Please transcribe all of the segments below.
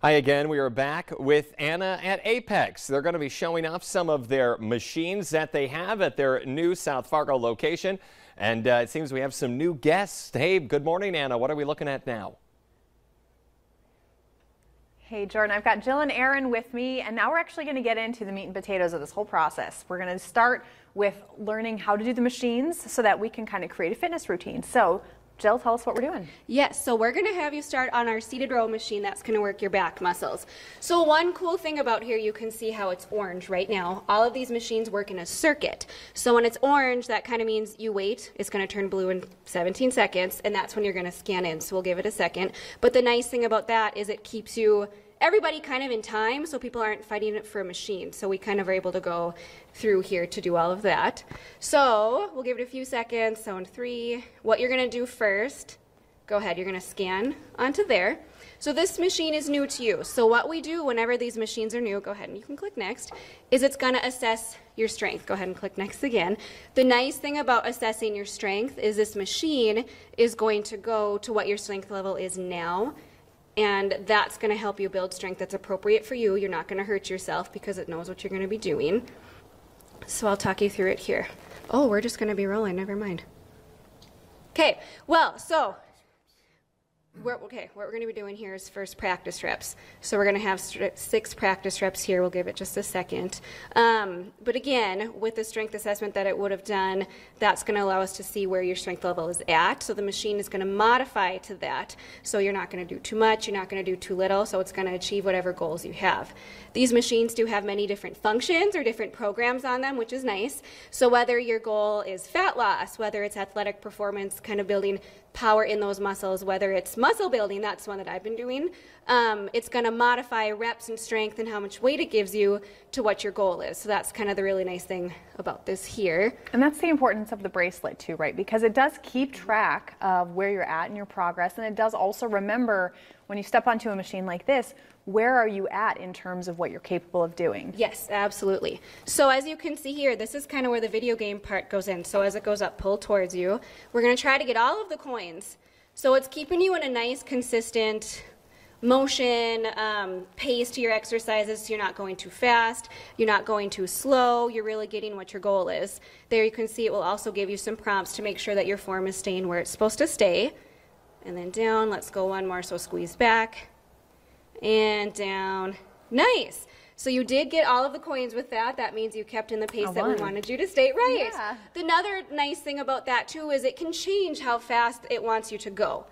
Hi again. We are back with Anna at Apex. They're going to be showing off some of their machines that they have at their new South Fargo location. And it seems we have some new guests. Hey, good morning, Anna. What are we looking at now? Hey, Jordan, I've got Jill and Aaron with me, and now we're actually going to get into the meat and potatoes of this whole process. We're going to start with learning how to do the machines so that we can kind of create a fitness routine. So, Jill, tell us what we're doing. Yes, so we're going to have you start on our seated row machine that's going to work your back muscles. So one cool thing about here, you can see how it's orange right now. All of these machines work in a circuit. So when it's orange, that kind of means you wait. It's going to turn blue in 17 seconds, and that's when you're going to scan in. So we'll give it a second. But the nice thing about that is it keeps everybody kind of in time, so people aren't fighting it for a machine. So we kind of are able to go through here to do all of that. So we'll give it a few seconds. So in 3, what you're going to do first, go ahead, you're going to scan onto there. So this machine is new to you. So what we do whenever these machines are new, go ahead and you can click next, is it's going to assess your strength. Go ahead and click next again. The nice thing about assessing your strength is this machine is going to go to what your strength level is now. And that's going to help you build strength that's appropriate for you. You're not going to hurt yourself because it knows what you're going to be doing. So I'll talk you through it here. Oh, we're just going to be rolling. Never mind. Okay, well, so what we're going to be doing here is first practice reps. So we're going to have 6 practice reps here. We'll give it just a second. But again, with the strength assessment that it would have done, that's going to allow us to see where your strength level is at. So the machine is going to modify to that. So you're not going to do too much, you're not going to do too little, so it's going to achieve whatever goals you have. These machines do have many different functions or different programs on them, which is nice. So whether your goal is fat loss, whether it's athletic performance, kind of building power in those muscles, whether it's muscle building, that's one that I've been doing, it's going to modify reps and strength and how much weight it gives you to what your goal is. So that's kind of the really nice thing about this here. And that's the importance of the bracelet too, right? Because it does keep track of where you're at in your progress, and it does also remember when you step onto a machine like this, where are you at in terms of what you're capable of doing? Yes, absolutely. So as you can see here, this is kind of where the video game part goes in. So as it goes up, pull towards you. We're going to try to get all of the coins. So it's keeping you in a nice, consistent motion, pace to your exercises. So you're not going too fast, you're not going too slow, you're really getting what your goal is. There you can see it will also give you some prompts to make sure that your form is staying where it's supposed to stay. And then down, let's go one more, so squeeze back. And down. Nice. So you did get all of the coins with that. That means you kept in the pace that we wanted you to stay. Right. Yeah. Another nice thing about that too is it can change how fast it wants you to go.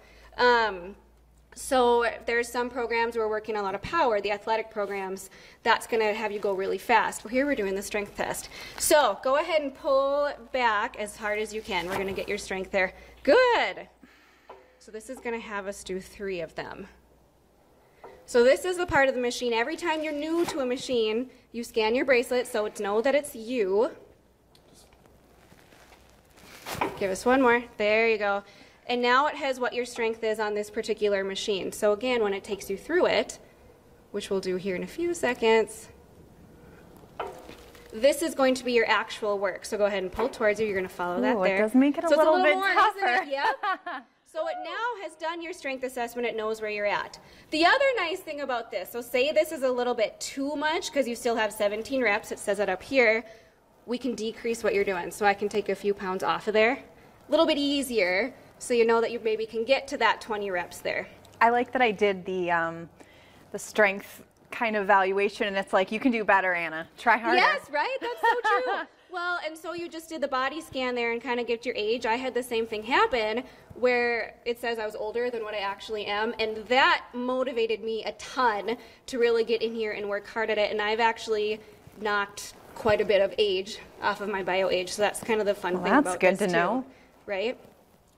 So there's some programs where we're working a lot of power. The athletic programs, that's going to have you go really fast. Well, here we're doing the strength test. So go ahead and pull back as hard as you can. We're going to get your strength there. Good. So this is going to have us do 3 of them. So this is the part of the machine. Every time you're new to a machine, you scan your bracelet so it's know that it's you. Give us one more. There you go. And now it has what your strength is on this particular machine. So again, when it takes you through it, which we'll do here in a few seconds, this is going to be your actual work. So go ahead and pull towards you. You're going to follow that there. It does make it a little bit more, tougher. isn't it? Yep. So it now has done your strength assessment. It knows where you're at. The other nice thing about this, so say this is a little bit too much because you still have 17 reps. It says it up here. We can decrease what you're doing. So I can take a few pounds off of there. A little bit easier, so you know that you maybe can get to that 20 reps there. I like that I did the strength kind of evaluation, and it's like, you can do better, Anna. Try harder. Yes, right? That's so true. Well, and so you just did the body scan there and kind of get your age. I had the same thing happen where it says I was older than what I actually am, and that motivated me a ton to really get in here and work hard at it, and I've actually knocked quite a bit of age off of my bio age, so that's kind of the fun thing about this That's good to know. Right?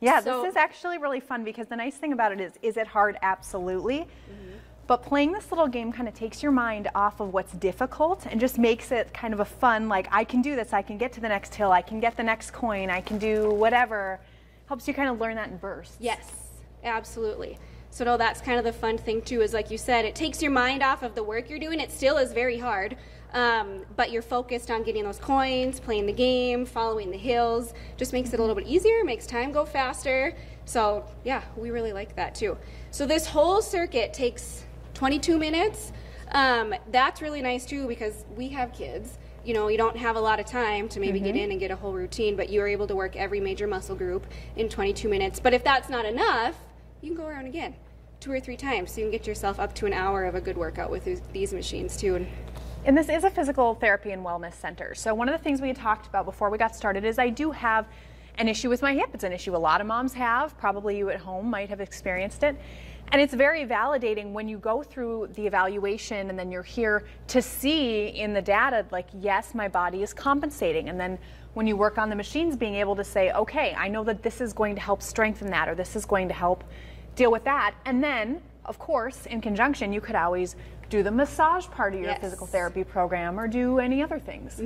Yeah, So- this is actually really fun because the nice thing about it is it hard? Absolutely. But playing this little game kind of takes your mind off of what's difficult and just makes it kind of a fun, like, I can do this, I can get to the next hill, I can get the next coin, I can do whatever. Helps you kind of learn that in bursts. Yes, absolutely. So no, that's kind of the fun thing too, is like you said, it takes your mind off of the work you're doing. It still is very hard, but you're focused on getting those coins, playing the game, following the hills. Just makes it a little bit easier, makes time go faster. So yeah, we really like that too. So this whole circuit takes 22 minutes. That's really nice too, because we have kids. You know, you don't have a lot of time to maybe get in and get a whole routine, but you are able to work every major muscle group in 22 minutes. But if that's not enough, you can go around again 2 or 3 times, so you can get yourself up to an hour of a good workout with these machines too. And this is a physical therapy and wellness center. So one of the things we had talked about before we got started is I do have an issue with my hip. It's an issue a lot of moms have. Probably you at home might have experienced it. And it's very validating when you go through the evaluation and then you're here to see in the data, like, yes, my body is compensating. And then when you work on the machines, being able to say, okay, I know that this is going to help strengthen that, or this is going to help deal with that. And then, of course, in conjunction, you could always do the massage part of your physical therapy program, or do any other things.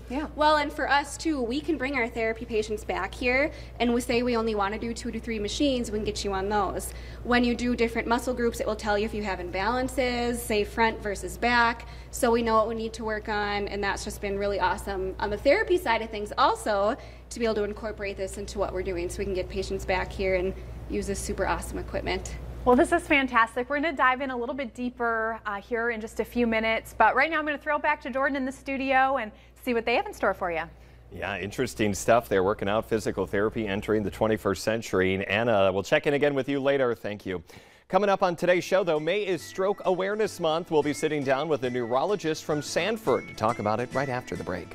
Yeah. Well, and for us too, we can bring our therapy patients back here, and we say we only want to do 2 to 3 machines, we can get you on those. When you do different muscle groups, it will tell you if you have imbalances, say front versus back, so we know what we need to work on, and that's just been really awesome on the therapy side of things also, to be able to incorporate this into what we're doing, so we can get patients back here and use this super awesome equipment. Well, this is fantastic. We're going to dive in a little bit deeper here in just a few minutes. But right now I'm going to throw it back to Jordan in the studio and see what they have in store for you. Yeah, interesting stuff. They're working out physical therapy, entering the 21st century. And Anna, we'll check in again with you later. Thank you. Coming up on today's show, though, May is Stroke Awareness Month. We'll be sitting down with a neurologist from Sanford to talk about it right after the break.